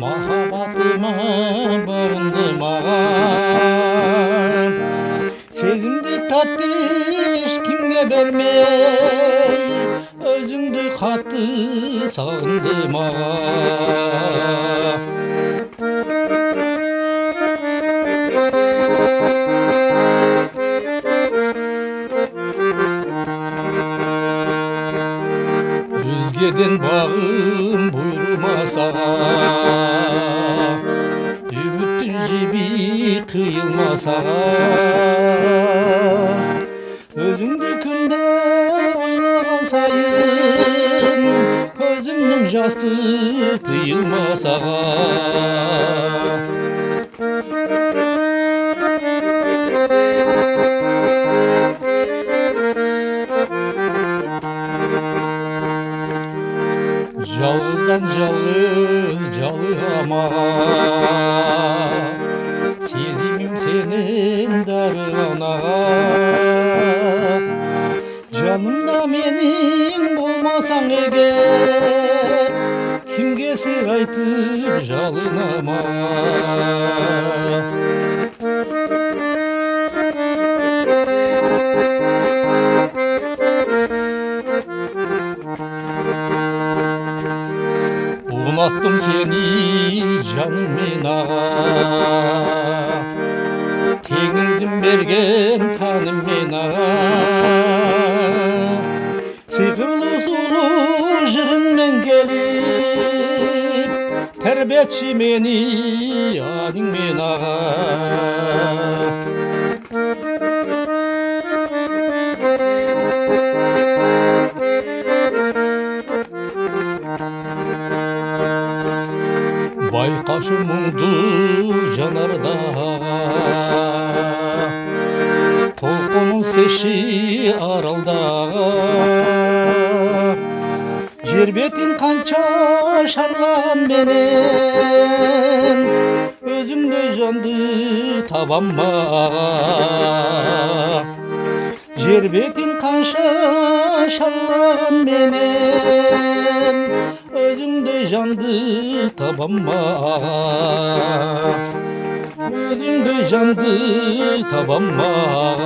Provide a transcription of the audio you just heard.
Mahabatıma barındı mağam. Sevimdi tatlış kimge vermey, özündü katı sağındı mağam. Özgeden bağım buyurmasa, ümittün jibi kıyılmasa, özündü günde oynagan sayın, gözümnün jası tıyılmasa. Жалғыздан жалғыз жалығама, сезімім сенің дарығанаға. Жанымда менің болмасаң егер, кімге сыр айтып жалынама. Unattım seni canım men ağa, теңіздің берген таным мен аға. Сиқырлы сұлу жырыңмен келіп, тәрбиетші мені аның мен аға. Байқашы мұңды жанардағы, толқынын сеші аралдағы. Жер бетін қанша шарлаған менен, өзімдей жанды табам ба аға. Жер бетін қанша шарлаған менен, özümde jandı tabam ağa. Özümde jandı tabam ağa.